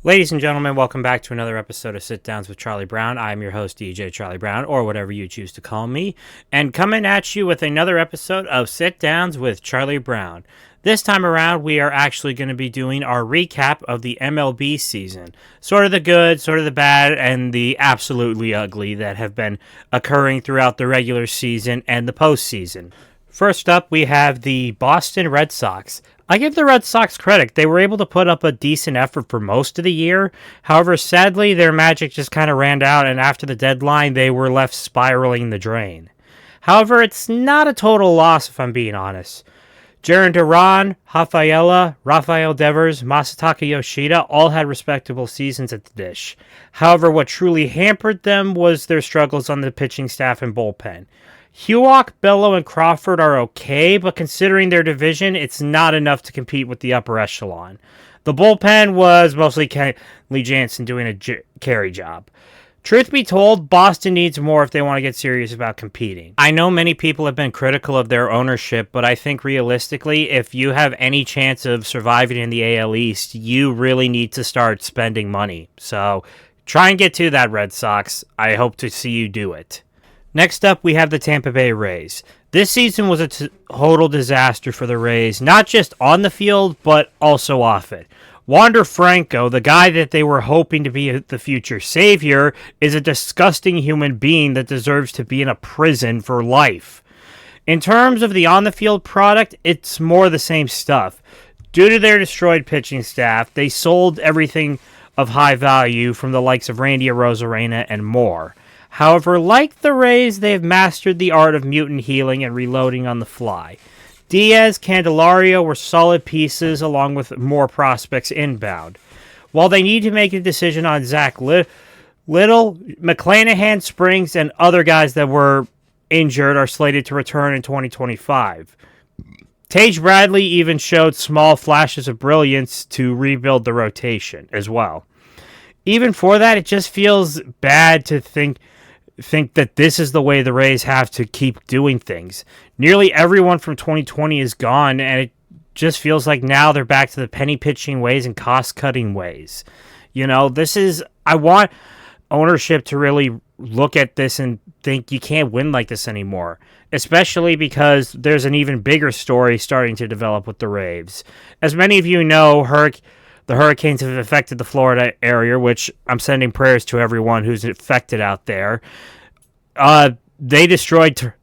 Ladies and gentlemen, welcome back to another episode of Sit Downs with Charlie Brown. I'm your host, DJ Charlie Brown, or whatever you choose to call me, and coming at you with another episode of Sit Downs with Charlie Brown. This time around, we are actually going to be doing our recap of the MLB season. Sort of the good, sort of the bad, and the absolutely ugly that have been occurring throughout the regular season and the postseason. First up, we have the Boston Red Sox. I give the Red Sox credit. They were able to put up a decent effort for most of the year. However, sadly, their magic just kind of ran out, and after the deadline, they were left spiraling the drain. However, it's not a total loss, if I'm being honest. Jaron Duran, Rafael Devers, Masataka Yoshida all had respectable seasons at the dish. However, what truly hampered them was their struggles on the pitching staff and bullpen. Hewok, Bello, and Crawford are okay, but considering their division, it's not enough to compete with the upper echelon. The bullpen was mostly Kenley Jansen doing a carry job. Truth be told, Boston needs more if they want to get serious about competing. I know many people have been critical of their ownership, but I think realistically, if you have any chance of surviving in the AL East, you really need to start spending money. So try and get to that, Red Sox. I hope to see you do it. Next up, we have the Tampa Bay Rays. This season was a total disaster for the Rays, not just on the field, but also off it. Wander Franco, the guy that they were hoping to be the future savior, is a disgusting human being that deserves to be in a prison for life. In terms of the on-the-field product, it's more the same stuff. Due to their destroyed pitching staff, they sold everything of high value from the likes of Randy Arozarena and more. However, like the Rays, they have mastered the art of mutant healing and reloading on the fly. Diaz, Candelario were solid pieces along with more prospects inbound. While they need to make a decision on Zach Little, McClanahan, Springs, and other guys that were injured are slated to return in 2025. Tage Bradley even showed small flashes of brilliance to rebuild the rotation as well. Even for that, it just feels bad to think that this is the way the Rays have to keep doing things. Nearly everyone from 2020 is gone, and it just feels like now they're back to the penny pitching ways and cost-cutting ways. I want ownership to really look at this and think you can't win like this anymore, especially because there's an even bigger story starting to develop with the Rays. As many of you know, the hurricanes have affected the Florida area, which I'm sending prayers to everyone who's affected out there. The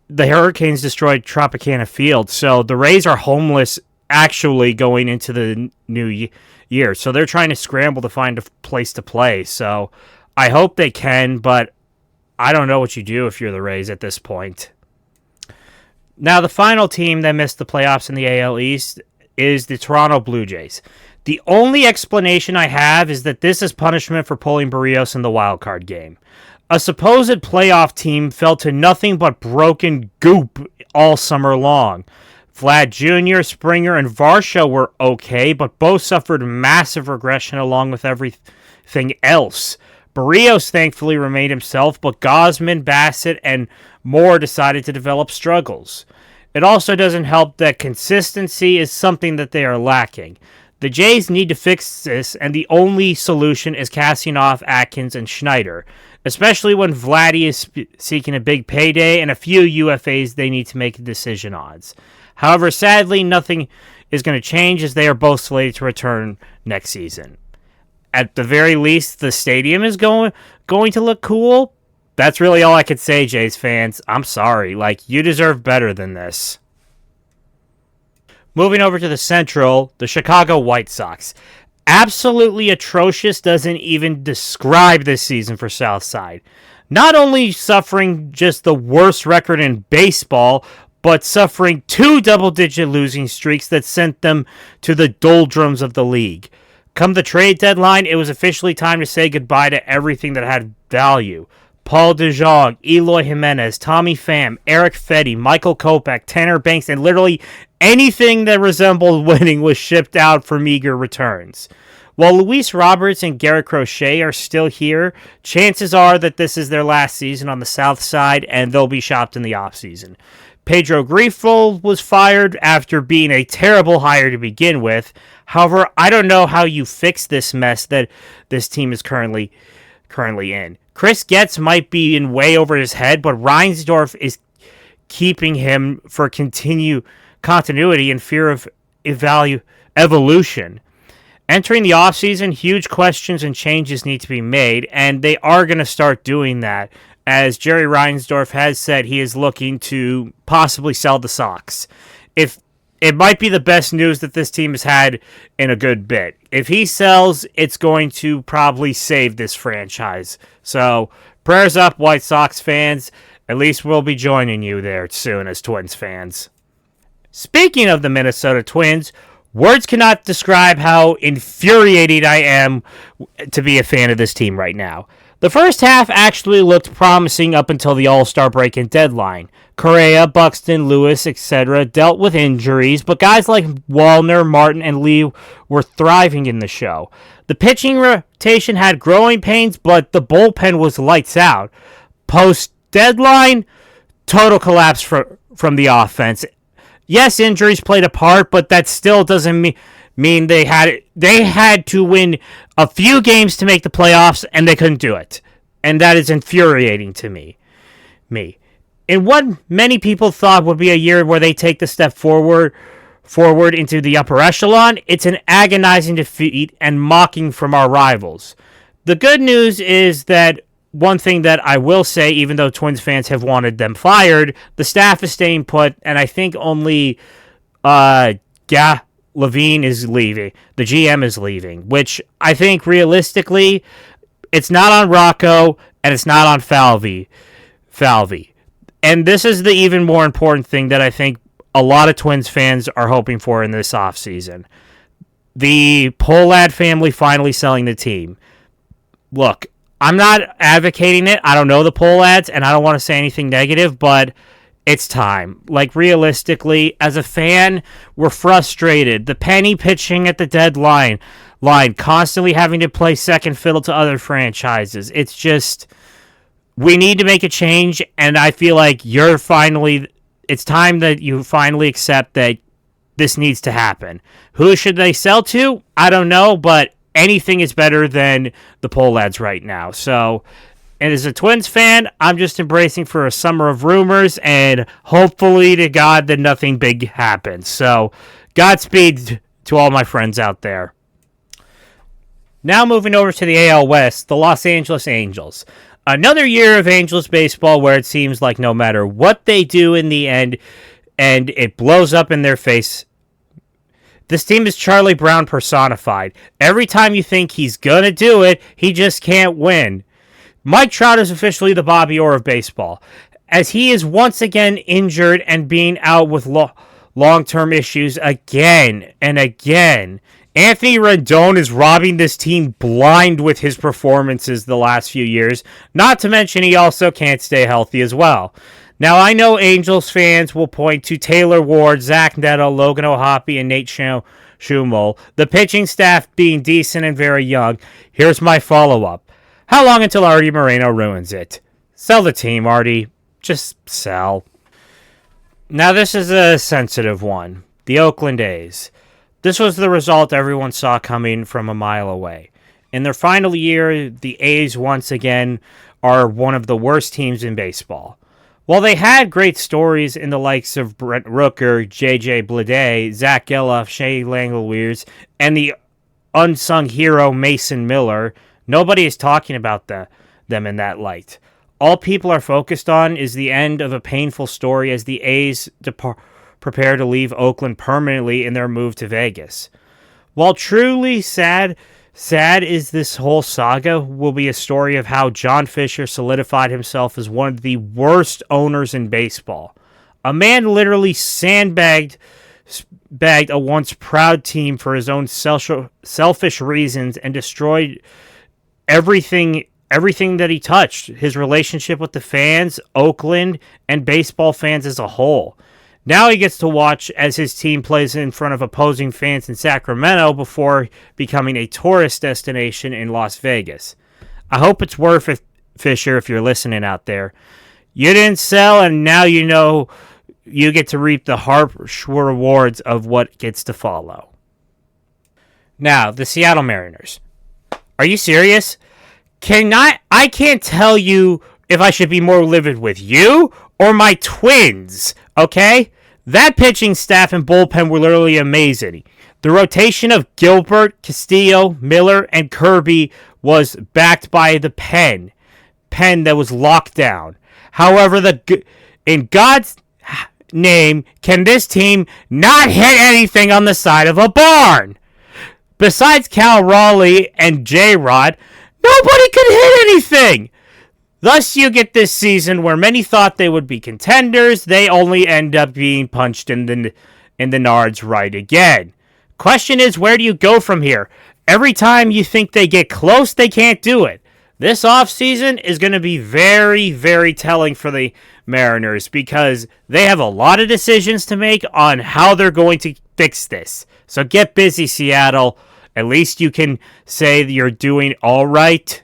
hurricanes destroyed Tropicana Field, so the Rays are homeless actually going into the new year. So they're trying to scramble to find a place to play. So I hope they can, but I don't know what you do if you're the Rays at this point. Now, the final team that missed the playoffs in the AL East is the Toronto Blue Jays. The only explanation I have is that this is punishment for pulling Barrios in the wildcard game. A supposed playoff team fell to nothing but broken goop all summer long. Vlad Jr., Springer, and Varsho were okay, but both suffered massive regression along with everything else. Barrios thankfully remained himself, but Gausman, Bassett, and Moore decided to develop struggles. It also doesn't help that consistency is something that they are lacking. The Jays need to fix this, and the only solution is casting off Atkins and Schneider, especially when Vladdy is seeking a big payday and a few UFAs they need to make a decision on. However, sadly, nothing is going to change as they are both slated to return next season. At the very least, the stadium is going to look cool. That's really all I could say, Jays fans. I'm sorry. You deserve better than this. Moving over to the Central, the Chicago White Sox. Absolutely atrocious doesn't even describe this season for Southside. Not only suffering just the worst record in baseball, but suffering 2 double-digit losing streaks that sent them to the doldrums of the league. Come the trade deadline, it was officially time to say goodbye to everything that had value. Paul DeJong, Eloy Jimenez, Tommy Pham, Eric Fetty, Michael Kopech, Tanner Banks, and literally anything that resembled winning was shipped out for meager returns. While Luis Roberts and Garrett Crochet are still here, chances are that this is their last season on the South Side and they'll be shopped in the offseason. Pedro Grifol was fired after being a terrible hire to begin with. However, I don't know how you fix this mess that this team is currently in. Chris Getz might be in way over his head, but Reinsdorf is keeping him for continuity and fear of evolution. Entering the offseason, huge questions and changes need to be made, and they are going to start doing that, as Jerry Reinsdorf has said he is looking to possibly sell the Sox. If it might be the best news that this team has had in a good bit. If he sells, it's going to probably save this franchise. So, prayers up, White Sox fans. At least we'll be joining you there soon as Twins fans. Speaking of the Minnesota Twins, words cannot describe how infuriated I am to be a fan of this team right now. The first half actually looked promising up until the All-Star break and deadline. Correa, Buxton, Lewis, etc. dealt with injuries, but guys like Wallner, Martin, and Lee were thriving in the show. The pitching rotation had growing pains, but the bullpen was lights out. Post-deadline, total collapse from the offense. Yes, injuries played a part, but that still doesn't mean they had to win a few games to make the playoffs, and they couldn't do it. And that is infuriating to me. In what many people thought would be a year where they take the step forward into the upper echelon, it's an agonizing defeat and mocking from our rivals. The good news is that one thing that I will say, even though Twins fans have wanted them fired, the staff is staying put, and I think only Levine is leaving. The GM is leaving, which I think realistically, it's not on Rocco, and it's not on Falvey. And this is the even more important thing that I think a lot of Twins fans are hoping for in this offseason. The Pohlad family finally selling the team. Look, I'm not advocating it. I don't know the Pohlads, and I don't want to say anything negative, but it's time. Like, realistically, as a fan, we're frustrated. The penny pitching at the deadline, constantly having to play second fiddle to other franchises. It's just, we need to make a change, and I feel like it's time that you finally accept that this needs to happen. Who should they sell to? I don't know, but anything is better than the Pohlads right now. So, and as a Twins fan, I'm just embracing for a summer of rumors, and hopefully to God that nothing big happens. So, Godspeed to all my friends out there. Now moving over to the AL West, the Los Angeles Angels. Another year of Angels baseball where it seems like no matter what they do in the end, and it blows up in their face. This team is Charlie Brown personified. Every time you think he's going to do it, he just can't win. Mike Trout is officially the Bobby Orr of baseball, as he is once again injured and being out with long-term issues again and again. Anthony Rendon is robbing this team blind with his performances the last few years, not to mention he also can't stay healthy as well. Now, I know Angels fans will point to Taylor Ward, Zach Neto, Logan O'Hoppe, and Nate Schumel, the pitching staff being decent and very young. Here's my follow-up. How long until Artie Moreno ruins it? Sell the team, Artie. Just sell. Now, this is a sensitive one. The Oakland A's. This was the result everyone saw coming from a mile away. In their final year, the A's once again are one of the worst teams in baseball. While they had great stories in the likes of Brent Rooker, J.J. Bleday, Zach Geloff, Shea Langeliers, and the unsung hero Mason Miller, nobody is talking about them in that light. All people are focused on is the end of a painful story as the A's prepare to leave Oakland permanently in their move to Vegas. While truly sad is this whole saga will be a story of how John Fisher solidified himself as one of the worst owners in baseball. A man literally sandbagged a once proud team for his own selfish reasons and destroyed everything that he touched. His relationship with the fans, Oakland, and baseball fans as a whole. Now he gets to watch as his team plays in front of opposing fans in Sacramento before becoming a tourist destination in Las Vegas. I hope it's worth it, Fisher, if you're listening out there. You didn't sell, and now you know you get to reap the harsh rewards of what gets to follow. Now, the Seattle Mariners. Are you serious? I can't tell you if I should be more livid with you or my Twins, okay? That pitching staff and bullpen were literally amazing. The rotation of Gilbert, Castillo, Miller, and Kirby was backed by the pen that was locked down. However, in God's name, can this team not hit anything on the side of a barn? Besides Cal Raleigh and J-Rod, nobody could hit anything. Thus, you get this season where many thought they would be contenders. They only end up being punched in the nards right again. Question is, where do you go from here? Every time you think they get close, they can't do it. This offseason is going to be very, very telling for the Mariners because they have a lot of decisions to make on how they're going to fix this. So get busy, Seattle. At least you can say that you're doing all right.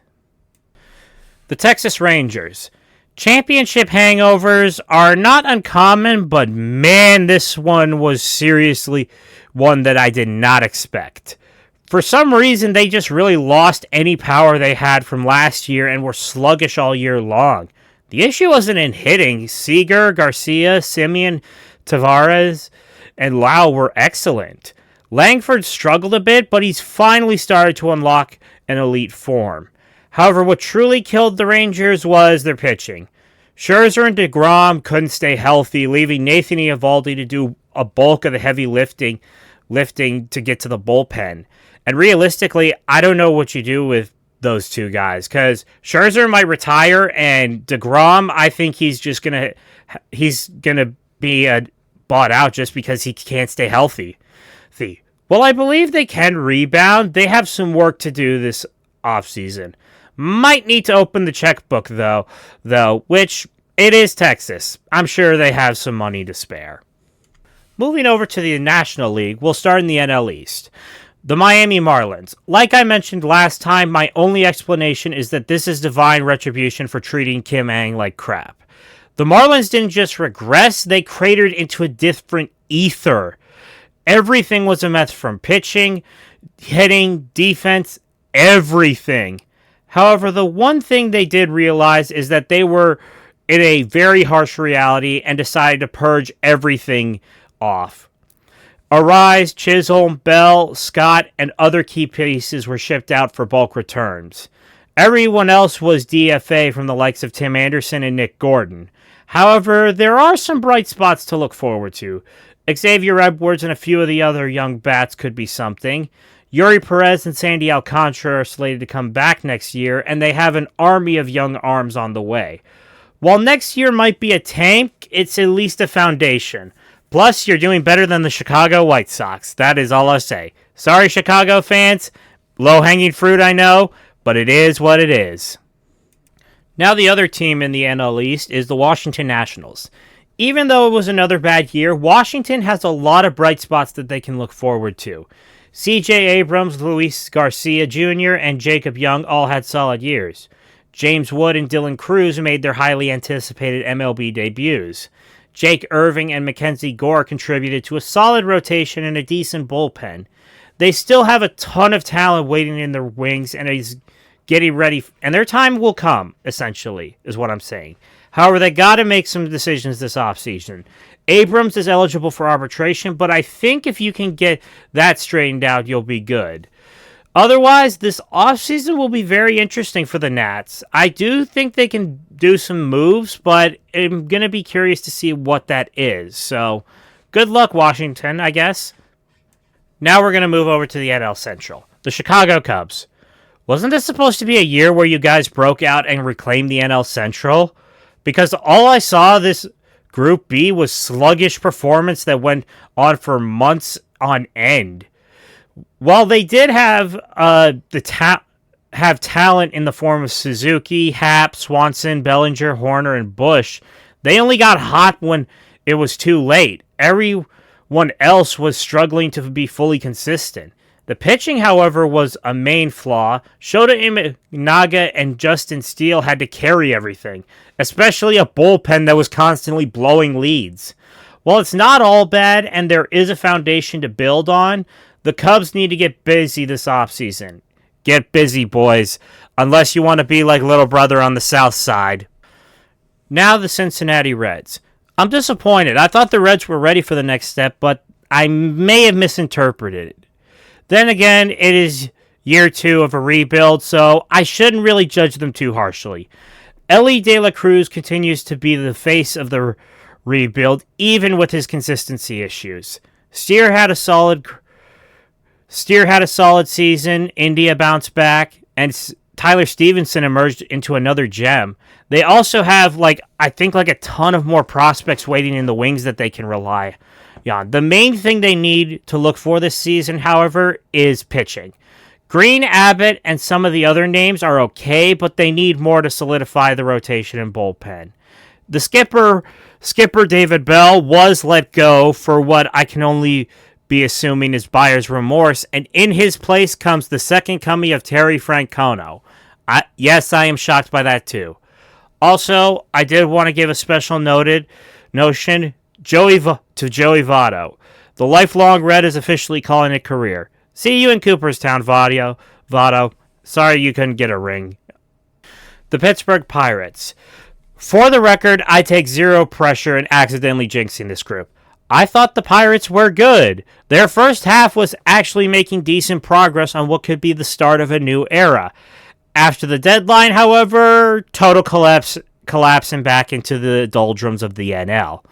The Texas Rangers. Championship hangovers are not uncommon, but man, this one was seriously one that I did not expect. For some reason, they just really lost any power they had from last year and were sluggish all year long. The issue wasn't in hitting. Seager, Garcia, Simeon, Tavares, and Lau were excellent. Langford struggled a bit, but he's finally started to unlock an elite form. However, what truly killed the Rangers was their pitching. Scherzer and DeGrom couldn't stay healthy, leaving Nathan Eovaldi to do a bulk of the heavy lifting to get to the bullpen. And realistically, I don't know what you do with those two guys, because Scherzer might retire, and DeGrom, I think he's gonna be bought out just because he can't stay healthy. Well, I believe they can rebound. They have some work to do this offseason. Might need to open the checkbook, though, which it is Texas. I'm sure they have some money to spare. Moving over to the National League, we'll start in the NL East. The Miami Marlins. Like I mentioned last time, my only explanation is that this is divine retribution for treating Kim Ng like crap. The Marlins didn't just regress, they cratered into a different ether. Everything was a mess from pitching, hitting, defense, everything. However, the one thing they did realize is that they were in a very harsh reality and decided to purge everything off. Arise, Chisholm, Bell, Scott, and other key pieces were shipped out for bulk returns. Everyone else was DFA from the likes of Tim Anderson and Nick Gordon. However, there are some bright spots to look forward to. Xavier Edwards and a few of the other young bats could be something. Yuri Perez and Sandy Alcantara are slated to come back next year, and they have an army of young arms on the way. While next year might be a tank, it's at least a foundation. Plus, you're doing better than the Chicago White Sox. That is all I'll say. Sorry, Chicago fans. Low-hanging fruit, I know, but it is what it is. Now the other team in the NL East is the Washington Nationals. Even though it was another bad year, Washington has a lot of bright spots that they can look forward to. C.J. Abrams, Luis Garcia Jr., and Jacob Young all had solid years. James Wood and Dylan Cruz made their highly anticipated MLB debuts. Jake Irving and Mackenzie Gore contributed to a solid rotation and a decent bullpen. They still have a ton of talent waiting in their wings and is getting ready, and their time will come, essentially, is what I'm saying. However, they got to make some decisions this offseason. Abrams is eligible for arbitration, but I think if you can get that straightened out, you'll be good. Otherwise, this offseason will be very interesting for the Nats. I do think they can do some moves, but I'm going to be curious to see what that is. So, good luck, Washington, I guess. Now we're going to move over to the NL Central. The Chicago Cubs. Wasn't this supposed to be a year where you guys broke out and reclaimed the NL Central? Because all I saw this Group B was sluggish performance that went on for months on end. While they did have talent in the form of Suzuki, Happ, Swanson, Bellinger, Horner, and Bush, they only got hot when it was too late. Everyone else was struggling to be fully consistent. The pitching, however, was a main flaw. Shota Imanaga and Justin Steele had to carry everything, especially a bullpen that was constantly blowing leads. While it's not all bad and there is a foundation to build on, the Cubs need to get busy this offseason. Get busy, boys, unless you want to be like little brother on the south side. Now the Cincinnati Reds. I'm disappointed. I thought the Reds were ready for the next step, but I may have misinterpreted it. Then again, it is year 2 of a rebuild, so I shouldn't really judge them too harshly. Ellie De La Cruz continues to be the face of the rebuild, even with his consistency issues. Steer had a solid season. India bounced back, and Tyler Stevenson emerged into another gem. They also have, I think a ton of more prospects waiting in the wings that they can rely on. The main thing they need to look for this season, however, is pitching. Green, Abbott, and some of the other names are okay, but they need more to solidify the rotation and bullpen. The skipper David Bell was let go for what I can only be assuming is buyer's remorse, and in his place comes the second coming of Terry Francona. Yes, I am shocked by that too. Also, I did want to give a special notion to Joey Votto. The lifelong Red is officially calling it career. See you in Cooperstown, Votto. Sorry you couldn't get a ring. The Pittsburgh Pirates. For the record, I take zero pressure in accidentally jinxing this group. I thought the Pirates were good. Their first half was actually making decent progress on what could be the start of a new era. After the deadline, however, total collapsing back into the doldrums of the NL.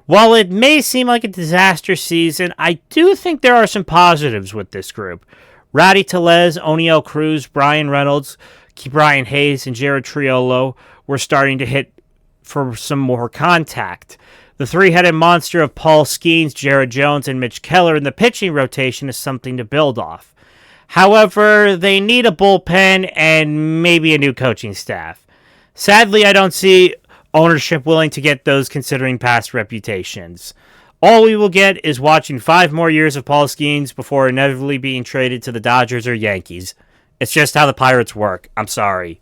While it may seem like a disaster season, I do think there are some positives with this group. Rowdy Tellez, Oneil Cruz, Brian Reynolds, Brian Hayes, and Jared Triolo were starting to hit for some more contact. The three-headed monster of Paul Skeens, Jared Jones, and Mitch Keller in the pitching rotation is something to build off. However, they need a bullpen and maybe a new coaching staff. Sadly, I don't see ownership willing to get those considering past reputations. All we will get is watching 5 more years of Paul Skeens before inevitably being traded to the Dodgers or Yankees. It's just how the Pirates work. I'm sorry.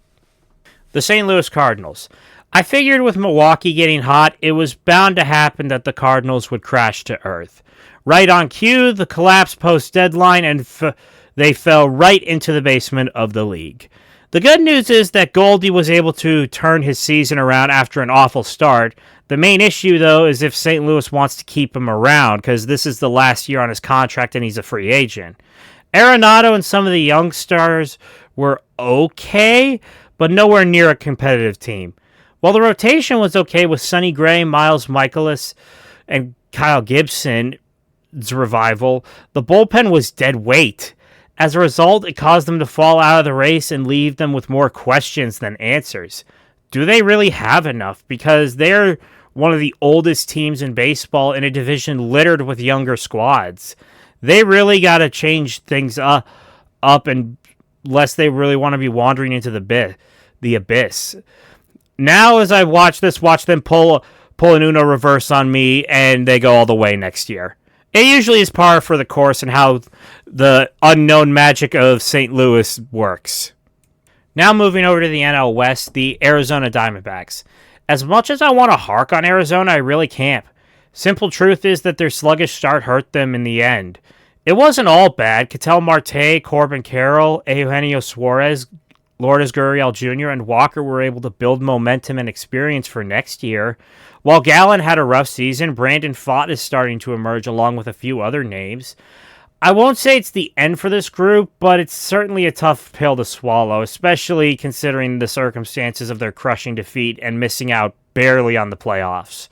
The St. Louis Cardinals. I figured with Milwaukee getting hot, it was bound to happen that the Cardinals would crash to earth. Right on cue, the collapse post-deadline, and they fell right into the basement of the league. The good news is that Goldie was able to turn his season around after an awful start. The main issue, though, is if St. Louis wants to keep him around, because this is the last year on his contract and he's a free agent. Arenado and some of the young stars were okay, but nowhere near a competitive team. While the rotation was okay with Sonny Gray, Miles Michaelis, and Kyle Gibson's revival, the bullpen was dead weight. As a result, it caused them to fall out of the race and leave them with more questions than answers. Do they really have enough? Because they're one of the oldest teams in baseball in a division littered with younger squads. They really got to change things up unless they really want to be wandering into the abyss. Now, as I watch them pull an Uno reverse on me, and they go all the way next year. It usually is par for the course and how the unknown magic of St. Louis works. Now moving over to the NL West, the Arizona Diamondbacks. As much as I want to hark on Arizona, I really can't. Simple truth is that their sluggish start hurt them in the end. It wasn't all bad. Ketel Marte, Corbin Carroll, Eugenio Suarez, Lourdes Gurriel Jr., and Walker were able to build momentum and experience for next year. While Gallen had a rough season, Brandon Pfaadt is starting to emerge along with a few other names. I won't say it's the end for this group, but it's certainly a tough pill to swallow, especially considering the circumstances of their crushing defeat and missing out barely on the playoffs.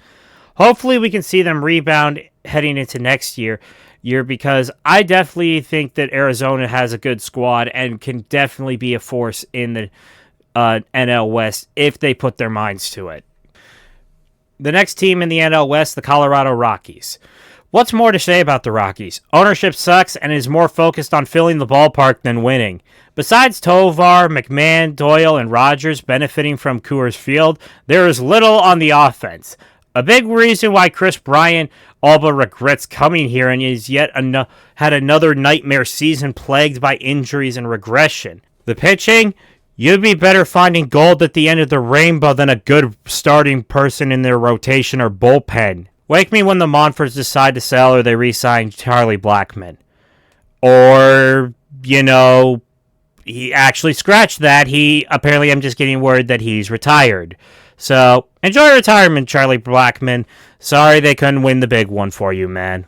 Hopefully we can see them rebound heading into next year because I definitely think that Arizona has a good squad and can definitely be a force in the NL West if they put their minds to it. The next team in the NL West, the Colorado Rockies. What's more to say about the Rockies? Ownership sucks and is more focused on filling the ballpark than winning. Besides Tovar, McMahon, Doyle, and Rogers benefiting from Coors Field, there is little on the offense. A big reason why Chris Bryant all but regrets coming here and is had another nightmare season plagued by injuries and regression. The pitching? You'd be better finding gold at the end of the rainbow than a good starting person in their rotation or bullpen. Wake me when the Monforts decide to sell or they re-sign Charlie Blackmon. Or, he actually scratched that. I'm just getting word that he's retired. So, enjoy retirement, Charlie Blackmon. Sorry they couldn't win the big one for you, man.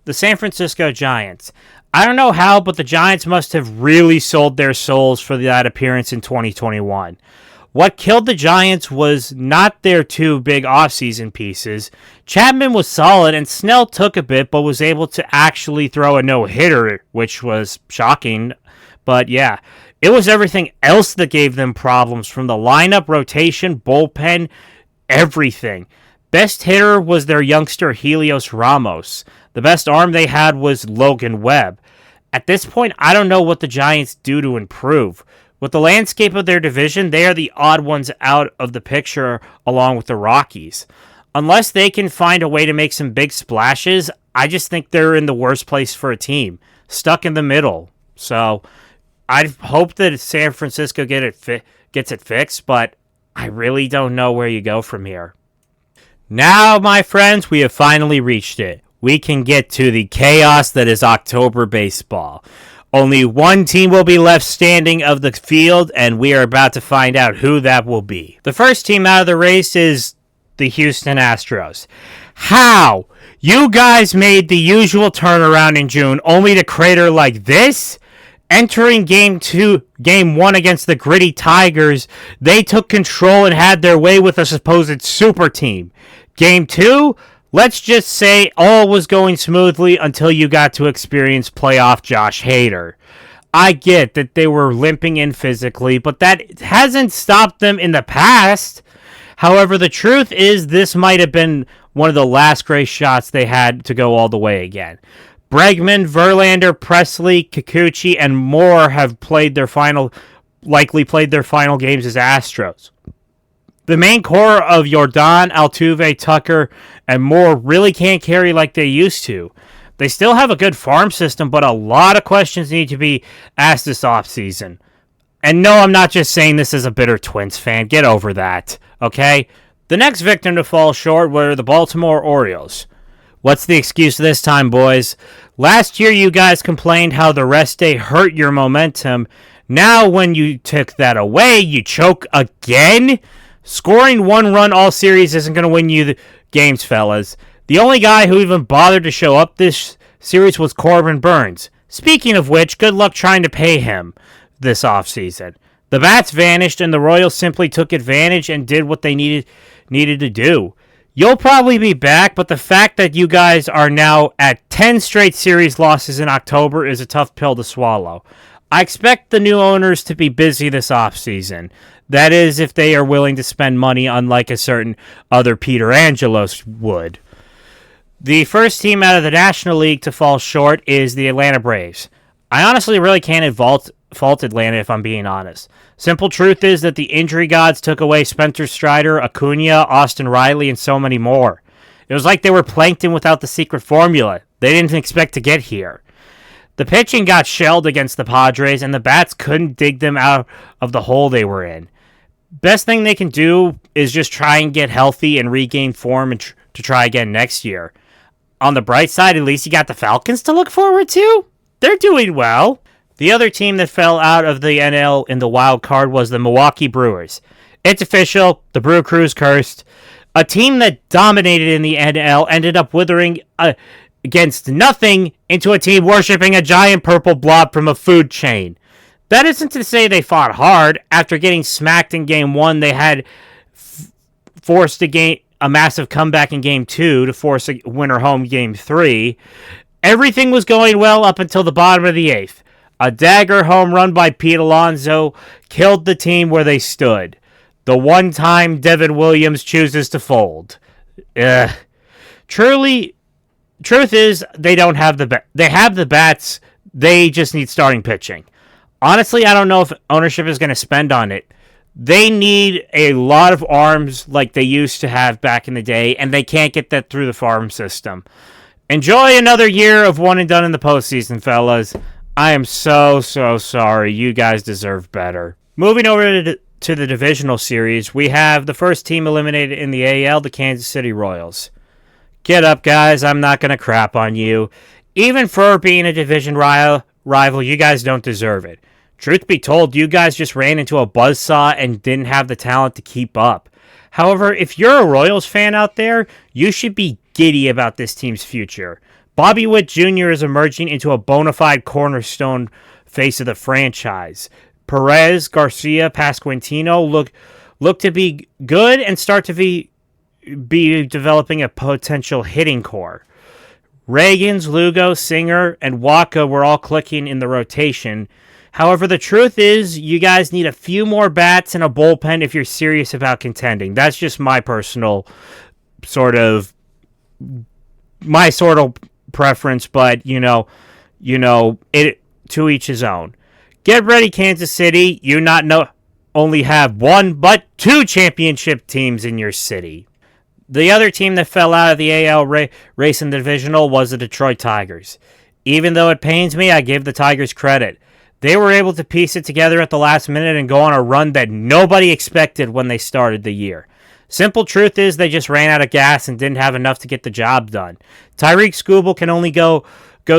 The San Francisco Giants. I don't know how, but the Giants must have really sold their souls for that appearance in 2021. What killed the Giants was not their two big offseason pieces. Chapman was solid, and Snell took a bit, but was able to actually throw a no-hitter, which was shocking. But yeah, it was everything else that gave them problems, from the lineup, rotation, bullpen, everything. Best hitter was their youngster Helios Ramos. The best arm they had was Logan Webb. At this point, I don't know what the Giants do to improve. With the landscape of their division, they are the odd ones out of the picture along with the Rockies. Unless they can find a way to make some big splashes, I just think they're in the worst place for a team, stuck in the middle. So I hope that San Francisco gets it fixed, but I really don't know where you go from here. Now, my friends, we have finally reached it. We can get to the chaos that is October baseball. Only one team will be left standing of the field, and we are about to find out who that will be. The first team out of the race is the Houston Astros. How? You guys made the usual turnaround in June, only to crater like this? Entering Game 1 against the gritty Tigers, they took control and had their way with a supposed super team. Game 2? Let's just say all was going smoothly until you got to experience playoff Josh Hader. I get that they were limping in physically, but that hasn't stopped them in the past. However, the truth is this might have been one of the last great shots they had to go all the way again. Bregman, Verlander, Presley, Kikuchi, and more have likely played their final games as Astros. The main core of Yordan, Altuve, Tucker, and Moore really can't carry like they used to. They still have a good farm system, but a lot of questions need to be asked this offseason. And no, I'm not just saying this as a bitter Twins fan. Get over that, okay? The next victim to fall short were the Baltimore Orioles. What's the excuse this time, boys? Last year, you guys complained how the rest day hurt your momentum. Now, when you took that away, you choke again? Scoring one run all series isn't going to win you the games, fellas. The only guy who even bothered to show up this series was Corbin Burns. Speaking of which, good luck trying to pay him this offseason. The bats vanished, and the Royals simply took advantage and did what they needed to do. You'll probably be back, but the fact that you guys are now at 10 straight series losses in October is a tough pill to swallow. I expect the new owners to be busy this offseason. That is, if they are willing to spend money unlike a certain other Peter Angelos would. The first team out of the National League to fall short is the Atlanta Braves. I honestly really can't fault Atlanta if I'm being honest. Simple truth is that the injury gods took away Spencer Strider, Acuna, Austin Riley, and so many more. It was like they were plankton without the secret formula. They didn't expect to get here. The pitching got shelled against the Padres, and the bats couldn't dig them out of the hole they were in. Best thing they can do is just try and get healthy and regain form and to try again next year. On the bright side, at least you got the Falcons to look forward to. They're doing well. The other team that fell out of the NL in the wild card was the Milwaukee Brewers. It's official. The Brew Crew's cursed. A team that dominated in the NL ended up withering against nothing into a team worshipping a giant purple blob from a food chain. That isn't to say they fought hard. After getting smacked in Game 1, they had forced a massive comeback in Game 2 to force a winner home Game 3. Everything was going well up until the bottom of the 8th. A dagger home run by Pete Alonso killed the team where they stood. The one time Devin Williams chooses to fold. Truth is, they don't have they have the bats. They just need starting pitching. Honestly, I don't know if ownership is going to spend on it. They need a lot of arms like they used to have back in the day, and they can't get that through the farm system. Enjoy another year of one and done in the postseason, fellas. I am so sorry. You guys deserve better. Moving over to the divisional series, we have the first team eliminated in the AL, the Kansas City Royals. Get up, guys. I'm not going to crap on you. Even for being a division rival, you guys don't deserve it. Truth be told, you guys just ran into a buzzsaw and didn't have the talent to keep up. However, if you're a Royals fan out there, you should be giddy about this team's future. Bobby Witt Jr. is emerging into a bona fide cornerstone face of the franchise. Perez, Garcia, Pasquantino look to be good and start to be developing a potential hitting core. Reagans, Lugo, Singer, and Waka were all clicking in the rotation. However, the truth is, you guys need a few more bats and a bullpen if you're serious about contending. That's just my personal sort of preference, but it to each his own. Get ready, Kansas City. You not only have one, but two championship teams in your city. The other team that fell out of the AL race in the divisional was the Detroit Tigers. Even though it pains me, I give the Tigers credit. They were able to piece it together at the last minute and go on a run that nobody expected when they started the year. Simple truth is they just ran out of gas and didn't have enough to get the job done. Tyreek Skubal can only go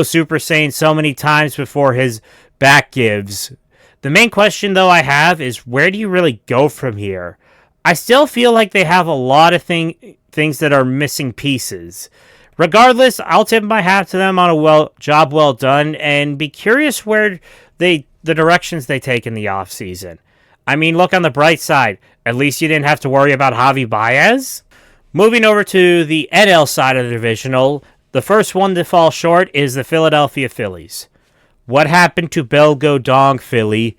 Super Saiyan so many times before his back gives. The main question, though, I have is where do you really go from here? I still feel like they have a lot of things that are missing pieces. Regardless, I'll tip my hat to them on a job well done and be curious where the directions they take in the offseason. I mean, look on the bright side. At least you didn't have to worry about Javi Baez. Moving over to the NL side of the divisional, the first one to fall short is the Philadelphia Phillies. What happened to Belgo Dong, Philly?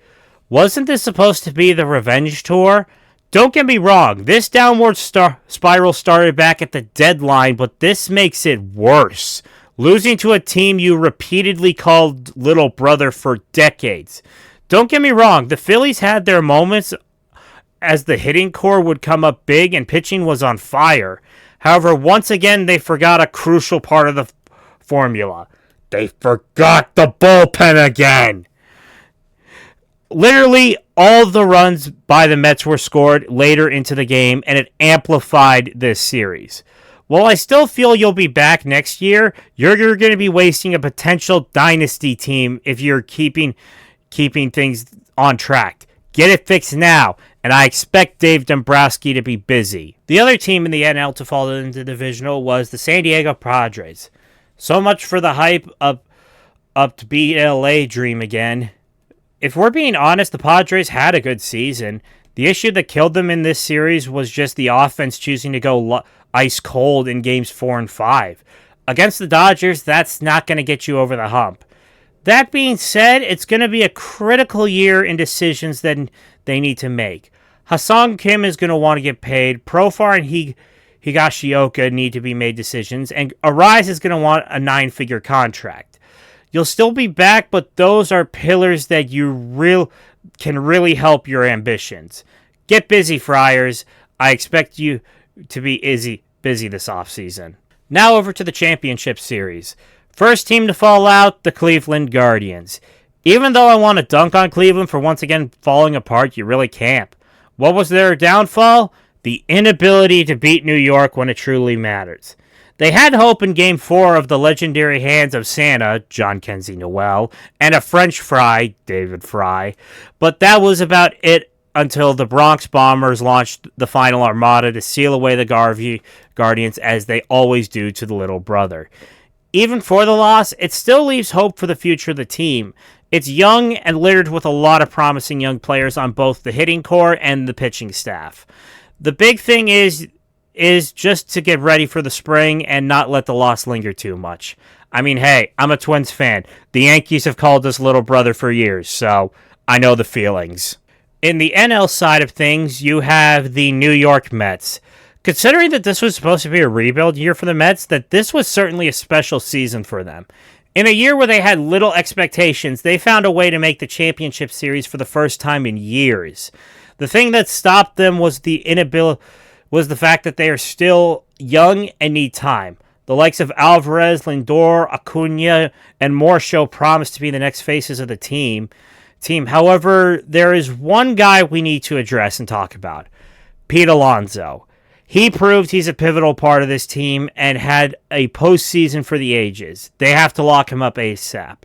Wasn't this supposed to be the revenge tour? Don't get me wrong, this downward spiral started back at the deadline, but this makes it worse. Losing to a team you repeatedly called little brother for decades. Don't get me wrong, the Phillies had their moments as the hitting core would come up big and pitching was on fire. However, once again, they forgot a crucial part of the formula. They forgot the bullpen again. Literally, all the runs by the Mets were scored later into the game, and it amplified this series. While I still feel you'll be back next year, you're going to be wasting a potential dynasty team if you're keeping things on track. Get it fixed now, and I expect Dave Dombrowski to be busy. The other team in the NL to fall into the divisional was the San Diego Padres. So much for the hype up to beat LA dream again. If we're being honest, the Padres had a good season. The issue that killed them in this series was just the offense choosing to go ice cold in games 4 and 5. Against the Dodgers, that's not going to get you over the hump. That being said, it's going to be a critical year in decisions that they need to make. Ha-Seong Kim is going to want to get paid. Profar and Higashioka need to be made decisions. And Arise is going to want a 9-figure contract. You'll still be back, but those are pillars that can really help your ambitions. Get busy, Friars. I expect you to be busy this offseason. Now over to the championship series. First team to fall out, the Cleveland Guardians. Even though I want to dunk on Cleveland for once again falling apart, you really can't. What was their downfall? The inability to beat New York when it truly matters. They had hope in Game 4 of the legendary hands of Santa, John Kenzie Noel, and a French fry, David Fry, but that was about it until the Bronx Bombers launched the final armada to seal away the Guardians as they always do to the little brother. Even for the loss, it still leaves hope for the future of the team. It's young and littered with a lot of promising young players on both the hitting core and the pitching staff. The big thing is just to get ready for the spring and not let the loss linger too much. I mean, hey, I'm a Twins fan. The Yankees have called us little brother for years, so I know the feelings. In the NL side of things, you have the New York Mets. Considering that this was supposed to be a rebuild year for the Mets, that this was certainly a special season for them. In a year where they had little expectations, they found a way to make the championship series for the first time in years. The thing that stopped them was the fact that they are still young and need time. The likes of Alvarez, Lindor, Acuna, and more show promise to be the next faces of the team. However, there is one guy we need to address and talk about. Pete Alonso. He proved he's a pivotal part of this team and had a postseason for the ages. They have to lock him up ASAP.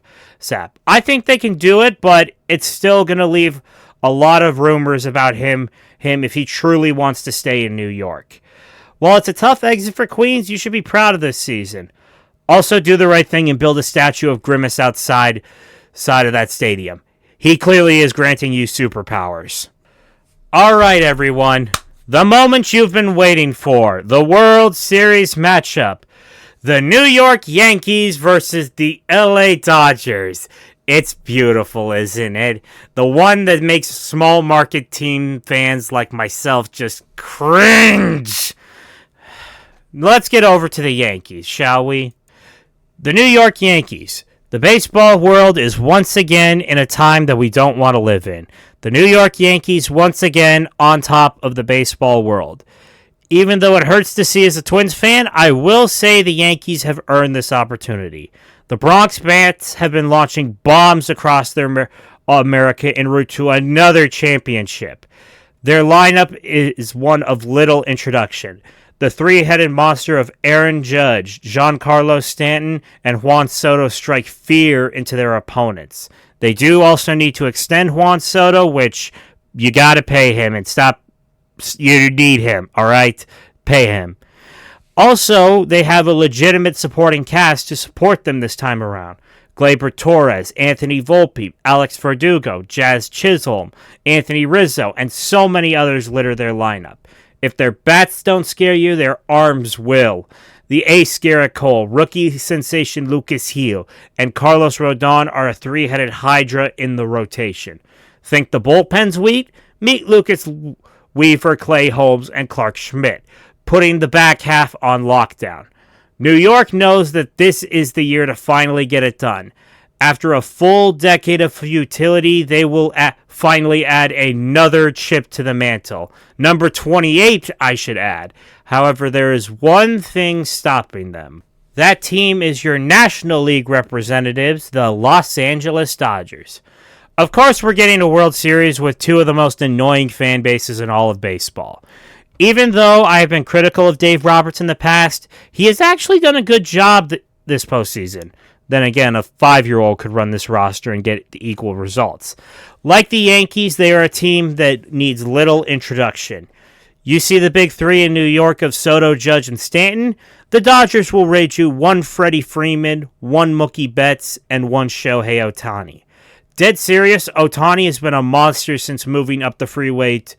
I think they can do it, but it's still going to leave a lot of rumors about him if he truly wants to stay in New York. While it's a tough exit for Queens, you should be proud of this season. Also, do the right thing and build a statue of Grimace outside of that stadium. He clearly is granting you superpowers. All right, everyone. The moment you've been waiting for. The World Series matchup. The New York Yankees versus the LA Dodgers. It's beautiful, isn't it? The one that makes small market team fans like myself just cringe. Let's get over to the Yankees, shall we? The New York Yankees. The baseball world is once again in a time that we don't want to live in. The New York Yankees once again on top of the baseball world. Even though it hurts to see as a Twins fan, I will say the Yankees have earned this opportunity. The Bronx Bats have been launching bombs across their America en route to another championship. Their lineup is one of little introduction. The three-headed monster of Aaron Judge, Giancarlo Stanton, and Juan Soto strike fear into their opponents. They do also need to extend Juan Soto, which you got to pay him and stop. You need him, all right? Pay him. Also, they have a legitimate supporting cast to support them this time around. Gleyber Torres, Anthony Volpe, Alex Verdugo, Jazz Chisholm, Anthony Rizzo, and so many others litter their lineup. If their bats don't scare you, their arms will. The ace Garrett Cole, rookie sensation Lucas Heel, and Carlos Rodon are a three-headed hydra in the rotation. Think the bullpen's weak? Meet Lucas Weaver, Clay Holmes, and Clark Schmidt, putting the back half on lockdown. New York knows that this is the year to finally get it done. After a full decade of futility, they will finally add another chip to the mantle. Number 28, I should add. However, there is one thing stopping them. That team is your National League representatives, the Los Angeles Dodgers. Of course, we're getting a World Series with two of the most annoying fan bases in all of baseball. Even though I have been critical of Dave Roberts in the past, he has actually done a good job this postseason. Then again, a 5-year-old could run this roster and get the equal results. Like the Yankees, they are a team that needs little introduction. You see the big three in New York of Soto, Judge, and Stanton? The Dodgers will rate you one Freddie Freeman, one Mookie Betts, and one Shohei Ohtani. Dead serious, Ohtani has been a monster since moving up the freeway to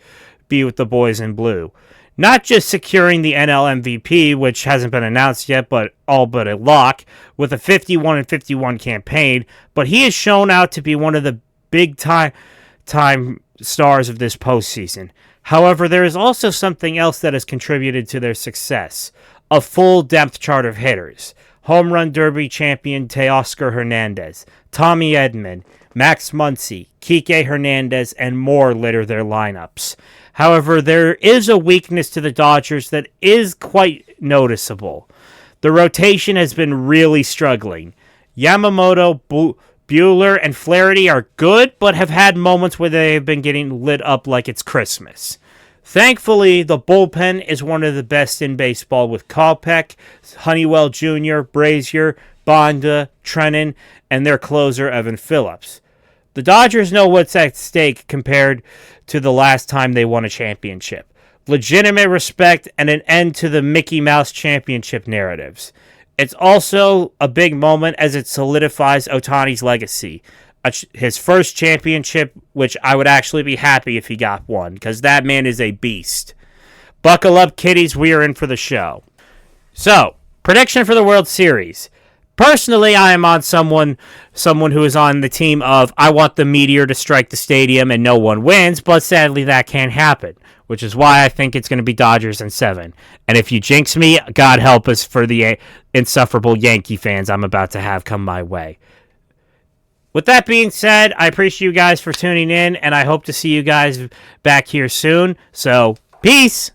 be with the boys in blue. Not just securing the NL MVP, which hasn't been announced yet, but all but a lock, with a 51-51 campaign, but he has shown out to be one of the big-time stars of this postseason. However, there is also something else that has contributed to their success. A full depth chart of hitters. Home Run Derby champion Teoscar Hernandez, Tommy Edman, Max Muncy, Kike Hernandez, and more litter their lineups. However, there is a weakness to the Dodgers that is quite noticeable. The rotation has been really struggling. Yamamoto, Buehler, and Flaherty are good, but have had moments where they have been getting lit up like it's Christmas. Thankfully, the bullpen is one of the best in baseball with Kopech, Honeywell Jr., Brazier, Bonda, Trennan, and their closer, Evan Phillips. The Dodgers know what's at stake compared to the last time they won a championship. Legitimate respect and an end to the Mickey Mouse championship narratives. It's also a big moment as it solidifies Ohtani's legacy. His first championship, which I would actually be happy if he got one, because that man is a beast. Buckle up, kiddies, we are in for the show. So, prediction for the World Series. Personally, I am on someone who is on the team of I want the meteor to strike the stadium and no one wins, but sadly that can't happen, which is why I think it's going to be Dodgers in 7. And if you jinx me, God help us for the insufferable Yankee fans I'm about to have come my way. With that being said, I appreciate you guys for tuning in, and I hope to see you guys back here soon. So, peace!